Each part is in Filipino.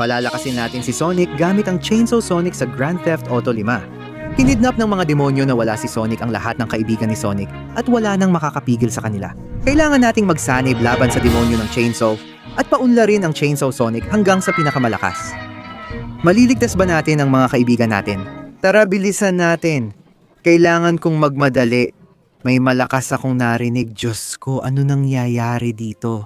Palalakasin natin si Sonic gamit ang Chainsaw Sonic sa Grand Theft Auto 5. Kinidnap ng mga demonyo na wala si Sonic ang lahat ng kaibigan ni Sonic at wala nang makakapigil sa kanila. Kailangan nating magsanib laban sa demonyo ng Chainsaw at paunlarin ang Chainsaw Sonic hanggang sa pinakamalakas. Maliligtas ba natin ang mga kaibigan natin? Tara, bilisan natin. Kailangan kong magmadali. May malakas akong narinig. Diyos ko, ano nangyayari dito?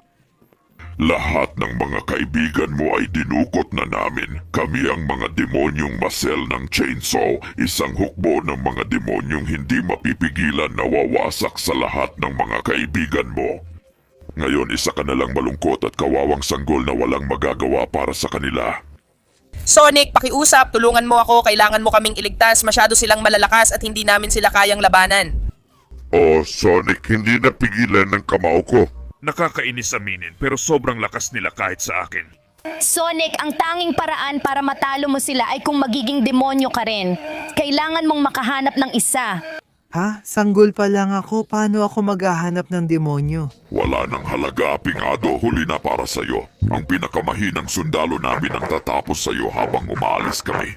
Lahat ng mga kaibigan mo ay dinukot na namin. Kami ang mga demonyong masel ng Chainsaw, isang hukbo ng mga demonyong hindi mapipigilan na wawasak sa lahat ng mga kaibigan mo. Ngayon isa ka na lang malungkot at kawawang sanggol na walang magagawa para sa kanila. Sonic, pakiusap, tulungan mo ako, kailangan mo kaming iligtas, masyado silang malalakas at hindi namin sila kayang labanan. Oh, Sonic, hindi napigilan ng kamao ko. Nakakainis aminin pero sobrang lakas nila kahit sa akin. Sonic, ang tanging paraan para matalo mo sila ay kung magiging demonyo ka rin. Kailangan mong makahanap ng isa. Ha? Sanggol pa lang ako. Paano ako maghahanap ng demonyo? Wala nang halaga, Pingado, huli na para sa'yo. Ang pinakamahinang sundalo namin ang tatapos sa'yo habang umaalis kami.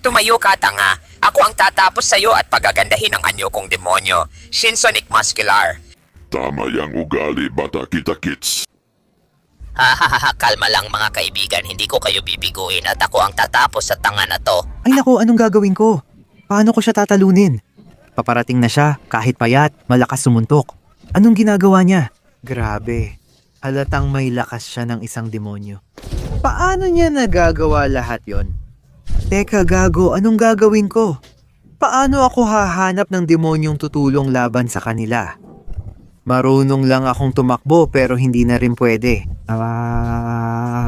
Tumayo ka, tanga. Ako ang tatapos sa'yo at pagagandahin ang anyo kong demonyo. Sonic Muscular. Tama yang ugali, bata kita kits. Hahaha, kalma lang mga kaibigan, hindi ko kayo bibiguin at ako ang tatapos sa tanga na to. Ay naku, anong gagawin ko? Paano ko siya tatalunin? Paparating na siya, kahit payat, malakas sumuntok. Anong ginagawa niya? Grabe, halatang may lakas siya ng isang demonyo. Paano niya nagagawa lahat yon? Teka gago, anong gagawin ko? Paano ako hahanap ng demonyong tutulong laban sa kanila? Marunong lang akong tumakbo pero hindi na rin pwede.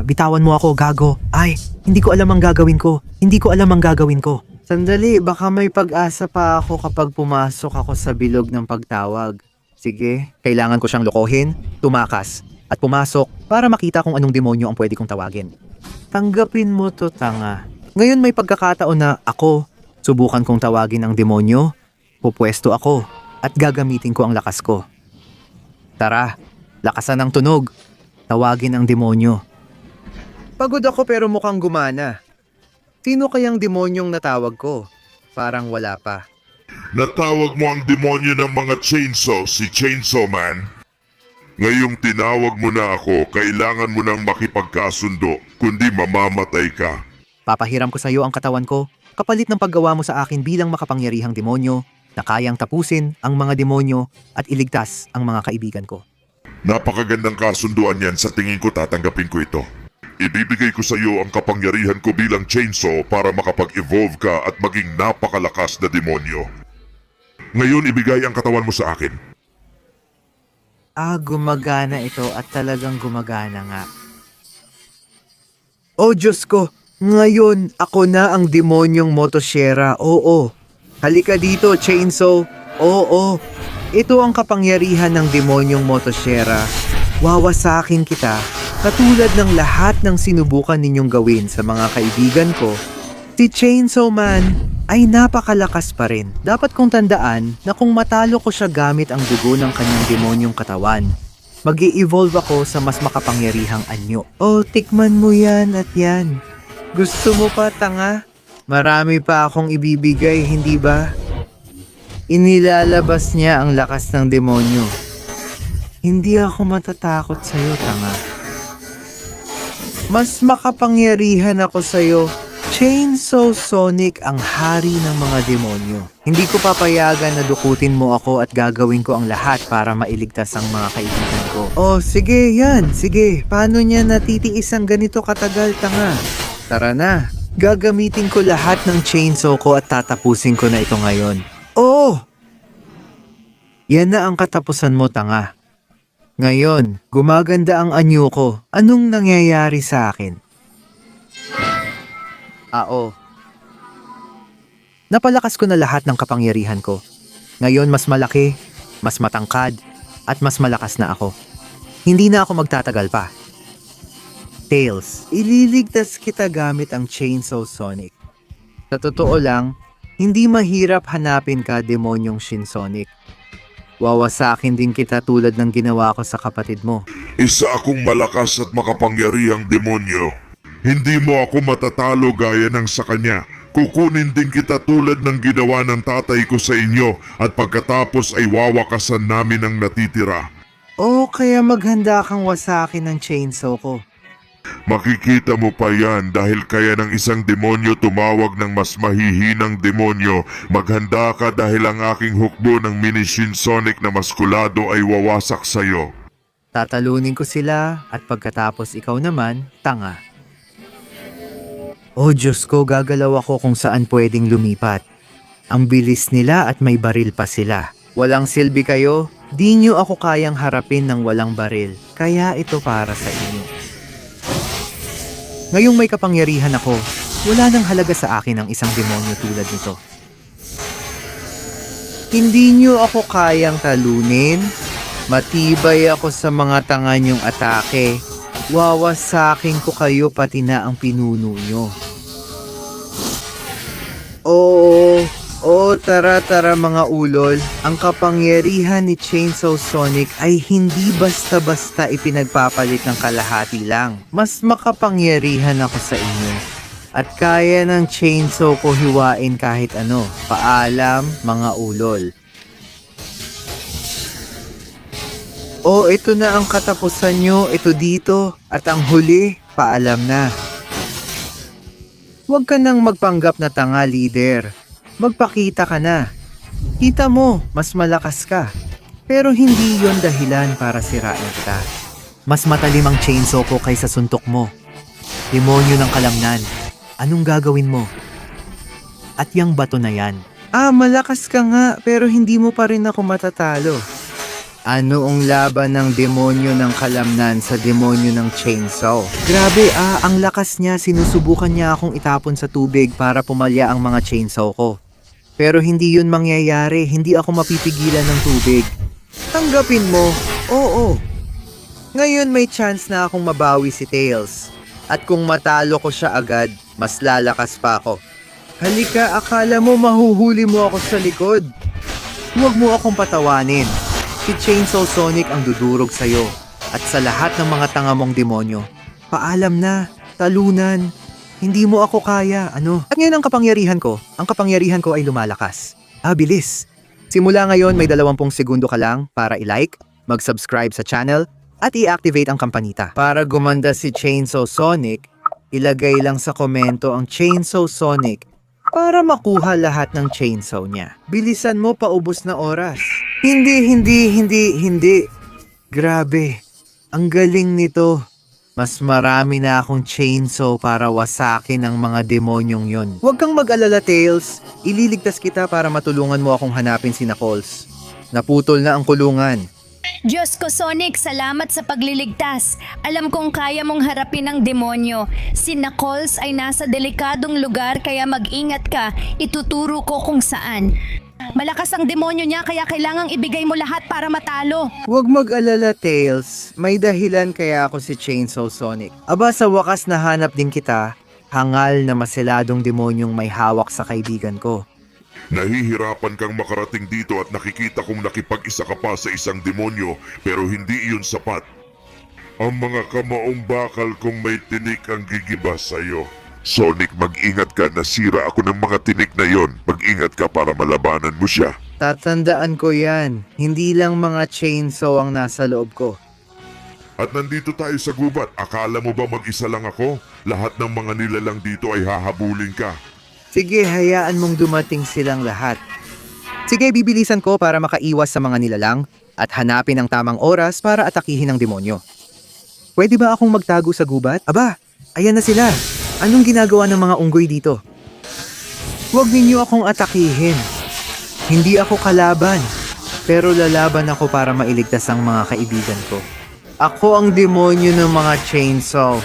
Bitawan mo ako, gago. Ay, hindi ko alam ang gagawin ko. Hindi ko alam ang gagawin ko. Sandali, baka may pag-asa pa ako kapag pumasok ako sa bilog ng pagtawag. Sige, kailangan ko siyang lokohin, tumakas, at pumasok para makita kung anong demonyo ang pwede kong tawagin. Tanggapin mo to, tanga. Ngayon may pagkakataon na ako, subukan kong tawagin ang demonyo, pupwesto ako, at gagamitin ko ang lakas ko. Tara, lakasan ang tunog. Tawagin ang demonyo. Pagod ako pero mukhang gumana. Sino kayang demonyong natawag ko? Parang wala pa. Natawag mo ang demonyo ng mga Chainsaw, si Chainsaw Man. Ngayong tinawag mo na ako, kailangan mo nang makipagkasundo, kundi mamamatay ka. Papahiram ko sa iyo ang katawan ko, kapalit ng paggawa mo sa akin bilang makapangyarihang demonyo na kayang tapusin ang mga demonyo at iligtas ang mga kaibigan ko. Napakagandang kasunduan yan, sa tingin ko tatanggapin ko ito. Ibibigay ko sa iyo ang kapangyarihan ko bilang Chainsaw para makapag-evolve ka at maging napakalakas na demonyo. Ngayon ibigay ang katawan mo sa akin. Gumagana ito at talagang gumagana nga. Oh Diyos ko, ngayon ako na ang demonyong motosyera, oo. Halika dito, Chainsaw. Oo, ito ang kapangyarihan ng demonyong motosyera. Wawasakin kita, katulad ng lahat ng sinubukan ninyong gawin sa mga kaibigan ko. Si Chainsaw Man ay napakalakas pa rin. Dapat kong tandaan na kung matalo ko siya gamit ang dugo ng kanyang demonyong katawan, mag-i-evolve ako sa mas makapangyarihang anyo. Oh, tikman mo yan at yan. Gusto mo pa, tanga? Marami pa akong ibibigay, hindi ba? Inilalabas niya ang lakas ng demonyo. Hindi ako matatakot sa'yo, tanga. Mas makapangyarihan ako sa'yo. Chainsaw Sonic ang hari ng mga demonyo. Hindi ko papayagan na dukutin mo ako at gagawin ko ang lahat para mailigtas ang mga kaibigan ko. Oh, sige, yan. Sige, paano niya natitiis ang ganito katagal, tanga? Tara na. Gagamitin ko lahat ng chainsaw ko at tatapusin ko na ito ngayon. Oh! Yan na ang katapusan mo, tanga. Ngayon, gumaganda ang anyo ko. Anong nangyayari sa akin? Napalakas ko na lahat ng kapangyarihan ko. Ngayon mas malaki, mas matangkad, at mas malakas na ako. Hindi na ako magtatagal pa. Tails, ililigtas kita gamit ang Chainsaw Sonic. Sa totoo lang, hindi mahirap hanapin ka, demonyong Shinsonic. Wawasakin din kita tulad ng ginawa ko sa kapatid mo. Isa akong malakas at makapangyarihang demonyo. Hindi mo ako matatalo gaya ng sa kanya. Kukunin din kita tulad ng ginawa ng tatay ko sa inyo at pagkatapos ay wawakasan namin ang natitira. O kaya maghanda kang wasakin ng chainsaw ko. Makikita mo pa yan dahil kaya ng isang demonyo tumawag ng mas mahihinang demonyo. Maghanda ka dahil ang aking hukbo ng mini Shinsonic na maskulado ay wawasak sa'yo. Tatalunin ko sila at pagkatapos ikaw naman, tanga. Oh Diyos ko, gagalaw ako kung saan pwedeng lumipat. Ang bilis nila at may baril pa sila. Walang silbi kayo, di nyo ako kayang harapin ng walang baril. Kaya ito para sa inyo. Ngayong may kapangyarihan ako, wala nang halaga sa akin ang isang demonyo tulad nito. Hindi nyo ako kayang talunin. Matibay ako sa mga tanga nyong atake. Wawasakin ko kayo pati na ang pinuno nyo. Oo, tara mga ulol. Ang kapangyarihan ni Chainsaw Sonic ay hindi basta-basta ipinagpapalit ng kalahati lang. Mas makapangyarihan ako sa inyo. At kaya ng chainsaw ko hiwain kahit ano. Paalam, mga ulol. Oh, ito na ang katapusan nyo. Ito dito. At ang huli, paalam na. Huwag ka nang magpanggap na tanga, leader. Magpakita ka na. Kita mo, mas malakas ka. Pero hindi yon dahilan para sirain kita. Mas matalim ang chainsaw ko kaysa suntok mo. Demonyo ng kalamnan. Anong gagawin mo? At yang bato na yan. Malakas ka nga pero hindi mo pa rin ako matatalo. Ano ang laban ng demonyo ng kalamnan sa demonyo ng chainsaw? Grabe ang lakas niya. Sinusubukan niya akong itapon sa tubig para pumalya ang mga chainsaw ko. Pero hindi yun mangyayari. Hindi ako mapipigilan ng tubig. Tanggapin mo. Oo. Ngayon may chance na akong mabawi si Tails. At kung matalo ko siya agad, mas lalakas pa ako. Halika, akala mo mahuhuli mo ako sa likod. Huwag mo akong patawanin. Si Chainsaw Sonic ang dudurog sa'yo. At sa lahat ng mga tanga mong demonyo. Paalam na, talunan. Hindi mo ako kaya, ano? At ngayon ang kapangyarihan ko ay lumalakas. Bilis. Simula ngayon may 20 segundo ka lang para i-like, mag-subscribe sa channel, at i-activate ang kampanita. Para gumanda si Chainsaw Sonic, ilagay lang sa komento ang Chainsaw Sonic para makuha lahat ng chainsaw niya. Bilisan mo, paubos na oras. Hindi. Grabe, ang galing nito. Mas marami na akong chainsaw para wasakin ang mga demonyong yon. Huwag kang mag-alala, Tails. Ililigtas kita para matulungan mo akong hanapin si Knuckles. Naputol na ang kulungan. Diyos ko, Sonic, salamat sa pagliligtas. Alam kong kaya mong harapin ang demonyo. Si Knuckles ay nasa delikadong lugar kaya mag-ingat ka. Ituturo ko kung saan. Malakas ang demonyo niya kaya kailangang ibigay mo lahat para matalo. Huwag mag-alala, Tails. May dahilan kaya ako si Chainsaw Sonic. Sa wakas nahanap din kita. Hangal na masiladong demonyong may hawak sa kaibigan ko. Nahihirapan kang makarating dito at nakikita kong nakipag-isa ka pa sa isang demonyo pero hindi iyon sapat. Ang mga kamaong bakal kong may tinik ang gigiba sa'yo. Sonic, mag-ingat ka, nasira ako ng mga tinik na yon. Mag-ingat ka para malabanan mo siya. Tatandaan ko yan. Hindi lang mga chainsaw ang nasa loob ko. At nandito tayo sa gubat, akala mo ba mag-isa lang ako? Lahat ng mga nilalang dito ay hahabulin ka. Sige, hayaan mong dumating silang lahat. Sige, bibilisan ko para makaiwas sa mga nilalang at hanapin ang tamang oras para atakihin ang demonyo. Pwede ba akong magtago sa gubat? Ayan na sila. Anong ginagawa ng mga unggoy dito? Huwag ninyo akong atakihin. Hindi ako kalaban. Pero lalaban ako para mailigtas ang mga kaibigan ko. Ako ang demonyo ng mga chainsaw.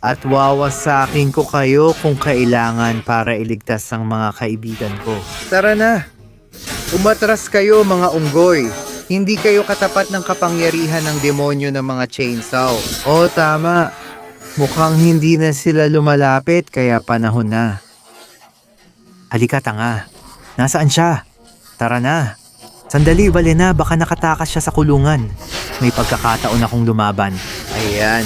At wawasakin ko kayo kung kailangan para iligtas ang mga kaibigan ko. Tara na! Umatras kayo mga unggoy. Hindi kayo katapat ng kapangyarihan ng demonyo ng mga chainsaw. Tama. Mukhang hindi na sila lumalapit kaya panahon na. Halika, tanga. Nasaan siya? Tara na. Sandali, Valena, baka nakatakas siya sa kulungan. May pagkakataon akong lumaban. Ayan.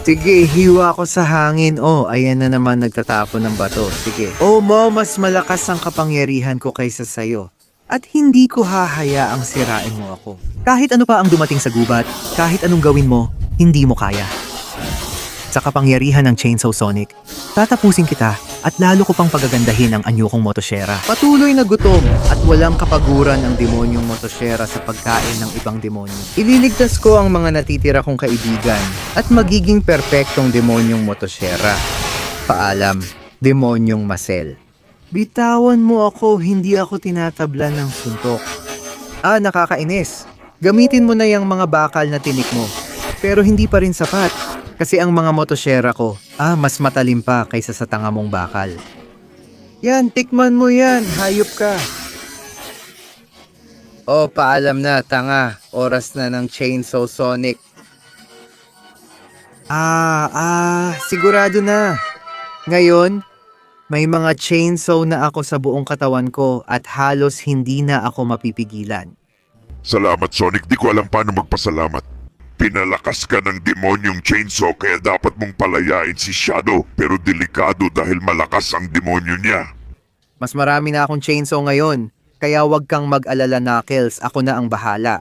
Sige, hiwa ko sa hangin. Oh, ayan na naman nagtatapon ng bato. Sige. Oh, Mo, mas malakas ang kapangyarihan ko kaysa sa'yo. At hindi ko hahayaang sirain mo ako. Kahit ano pa ang dumating sa gubat, kahit anong gawin mo, hindi mo kaya. Sa kapangyarihan ng Chainsaw Sonic, tatapusin kita at lalo ko pang pagagandahin ang anyo kong motosyera. Patuloy na gutom at walang kapaguran ang demonyong motosyera sa pagkain ng ibang demonyo. Ililigtas ko ang mga natitira kong kaibigan at magiging perpektong demonyong motosyera. Paalam, demonyong Marcel. Bitawan mo ako, hindi ako tinatablan ng suntok. Ah, nakakainis. Gamitin mo na yung mga bakal na tinik mo. Pero hindi pa rin sapat. Kasi ang mga motosyera ko, mas matalim pa kaysa sa tanga mong bakal. Yan, tikman mo yan, hayop ka. Oh, paalam na, tanga. Oras na ng Chainsaw Sonic. Sigurado na. Ngayon, may mga chainsaw na ako sa buong katawan ko at halos hindi na ako mapipigilan. Salamat Sonic, di ko alam paano magpasalamat. Pinalakas ka ng demonyong chainsaw kaya dapat mong palayain si Shadow pero delikado dahil malakas ang demonyo niya. Mas marami na akong chainsaw ngayon, kaya wag kang mag-alala Knuckles, ako na ang bahala.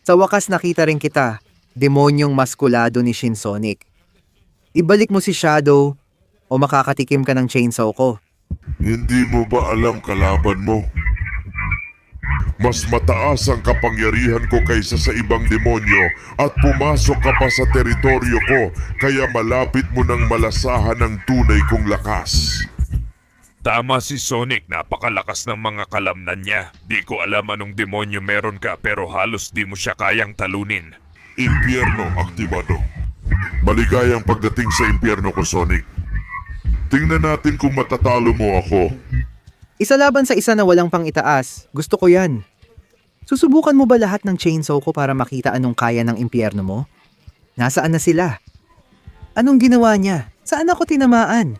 Sa wakas nakita rin kita, demonyong maskulado ni Shin Sonic. Ibalik mo si Shadow o makakatikim ka ng chainsaw ko. Hindi mo ba alam kalaban mo? Mas mataas ang kapangyarihan ko kaysa sa ibang demonyo at pumasok ka pa sa teritoryo ko kaya malapit mo nang malasahan ang tunay kong lakas. Tama si Sonic, napakalakas ng mga kalamnan niya. Di ko alam anong demonyo meron ka pero halos di mo siya kayang talunin. Impyerno aktibado. Maligayang pagdating sa impyerno ko, Sonic. Tingnan natin kung matatalo mo ako. Isa laban sa isa na walang pang itaas, gusto ko yan. Susubukan mo ba lahat ng chainsaw ko para makita anong kaya ng impyerno mo? Nasaan na sila? Anong ginawa niya? Saan ako tinamaan?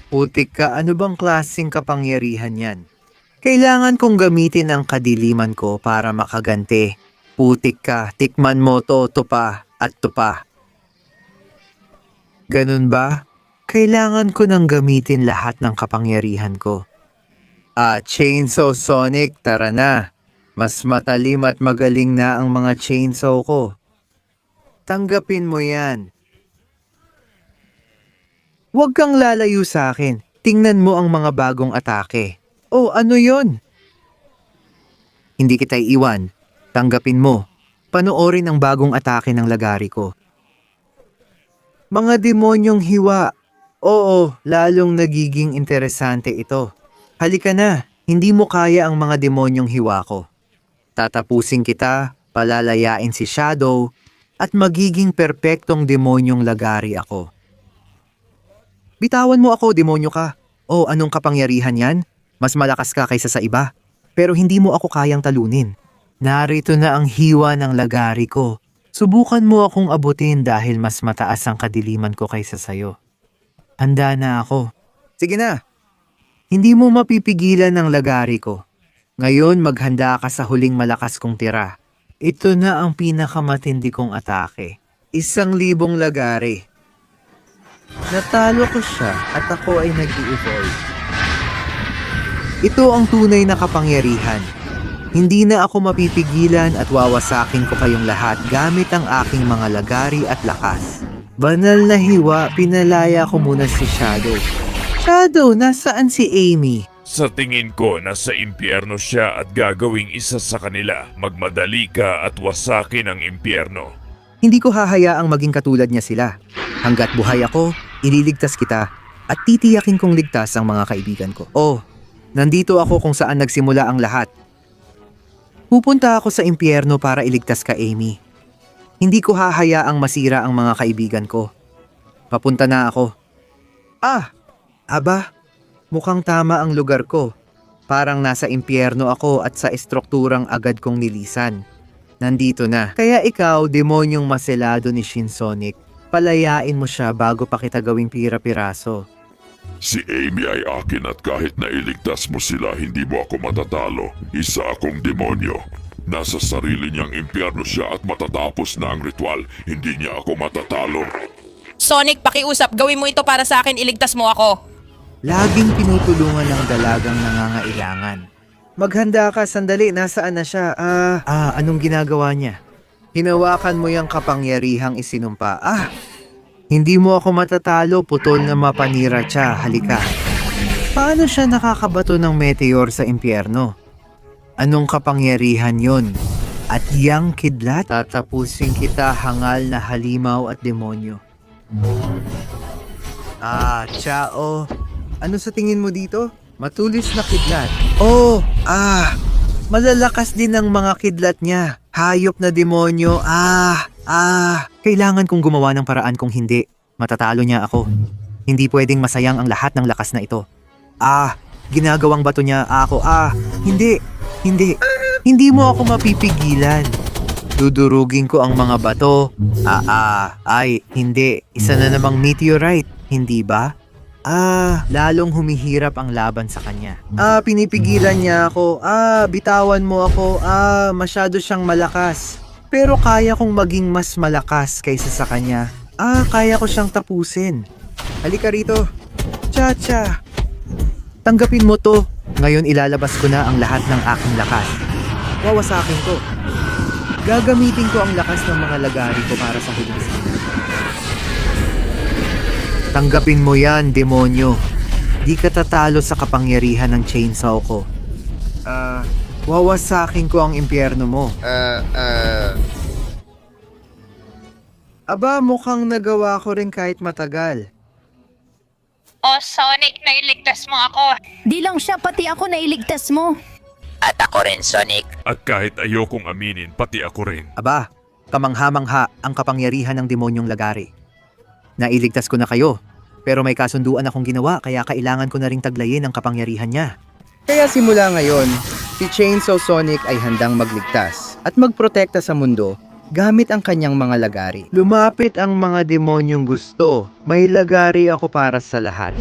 Putik ka, ano bang klaseng kapangyarihan yan? Kailangan kong gamitin ang kadiliman ko para makaganti. Putik ka, tikman mo to, tupa at tupa. Ganun ba? Kailangan ko nang gamitin lahat ng kapangyarihan ko. Chainsaw Sonic, tara na. Mas matalim at magaling na ang mga chainsaw ko. Tanggapin mo yan. Huwag kang lalayo sa akin. Tingnan mo ang mga bagong atake. Oh, ano yon? Hindi kita iiwan. Tanggapin mo. Panoorin ang bagong atake ng lagari ko. Mga demonyong hiwa. Oo, lalong nagiging interesante ito. Halika na, hindi mo kaya ang mga demonyong hiwa ko. Tatapusin kita, palalayain si Shadow, at magiging perpektong demonyong lagari ako. Bitawan mo ako, demonyo ka. O anong kapangyarihan yan? Mas malakas ka kaysa sa iba. Pero hindi mo ako kayang talunin. Narito na ang hiwa ng lagari ko. Subukan mo akong abutin dahil mas mataas ang kadiliman ko kaysa sayo. Handa na ako. Sige na. Hindi mo mapipigilan ang lagari ko. Ngayon maghanda ka sa huling malakas kong tira. Ito na ang pinakamatindi kong atake. 1,000 lagari. Natalo ko siya at ako ay nag-i-evolve. Ito ang tunay na kapangyarihan. Hindi na ako mapipigilan at wawasakin ko kayong lahat gamit ang aking mga lagari at lakas. Banal na hiwa, pinalaya ko muna si Shadow. Shadow, nasaan si Amy? Sa tingin ko, nasa impyerno siya at gagawing isa sa kanila. Magmadali ka at wasakin ang impyerno. Hindi ko hahayaang maging katulad niya sila. Hanggat buhay ako, ililigtas kita at titiyakin kong ligtas ang mga kaibigan ko. Oh, nandito ako kung saan nagsimula ang lahat. Pupunta ako sa impyerno para iligtas ka, Amy. Hindi ko hahayaang masira ang mga kaibigan ko. Papunta na ako. Aba, mukhang tama ang lugar ko. Parang nasa impyerno ako at sa estrukturang agad kong nilisan. Nandito na. Kaya ikaw, demonyong maselado ni Shin Sonic, palayain mo siya bago pa kita gawing pira-piraso. Si Amy ay akin at kahit nailigtas mo sila, hindi mo ako matatalo. Isa akong demonyo. Nasa sarili niyang impyerno siya at matatapos na ang ritual. Hindi niya ako matatalo. Sonic, pakiusap. Gawin mo ito para sa akin. Iligtas mo ako. Laging tinutulungan ng dalagang nangangailangan. Maghanda ka, sandali, nasaan na siya? Anong ginagawa niya? Hinawakan mo yung kapangyarihang isinumpa. Hindi mo ako matatalo, putol na mapanira siya, halika. Paano siya nakakabato ng meteor sa impyerno? Anong kapangyarihan yon? At yang kidlat, tatapusin kita, hangal na halimaw at demonyo. Chao. Ano sa tingin mo dito? Matulis na kidlat. Malalakas din ang mga kidlat niya. Hayop na demonyo. Kailangan kong gumawa ng paraan kung hindi. Matatalo niya ako. Hindi pwedeng masayang ang lahat ng lakas na ito. Ginagawang bato niya ako. Hindi mo ako mapipigilan. Dudurugin ko ang mga bato. Hindi. Isa na namang meteorite. Hindi ba? Lalong humihirap ang laban sa kanya. Pinipigilan niya ako. Bitawan mo ako. Masyado siyang malakas. Pero kaya kong maging mas malakas kaysa sa kanya. Kaya ko siyang tapusin. Halika rito. Cha-cha. Tanggapin mo to. Ngayon ilalabas ko na ang lahat ng aking lakas. Wawasakin ko. Gagamitin ko ang lakas ng mga lagari ko para sa huling sana. Tanggapin mo yan, demonyo. Di ka tatalo sa kapangyarihan ng chainsaw ko. Wawasakin ko ang impyerno mo. Mukhang nagawa ko rin kahit matagal. Sonic, nailigtas mo ako. Di lang siya, pati ako nailigtas mo. At ako rin, Sonic. At kahit ayokong aminin, pati ako rin. Kamangha-mangha ang kapangyarihan ng demonyong lagari. Nailigtas ko na kayo, pero may kasunduan akong ginawa kaya kailangan ko na ring taglayin ang kapangyarihan niya. Kaya simula ngayon, si Chainsaw Sonic ay handang magligtas at magprotekta sa mundo gamit ang kanyang mga lagari. Lumapit ang mga demonyong gusto. May lagari ako para sa lahat.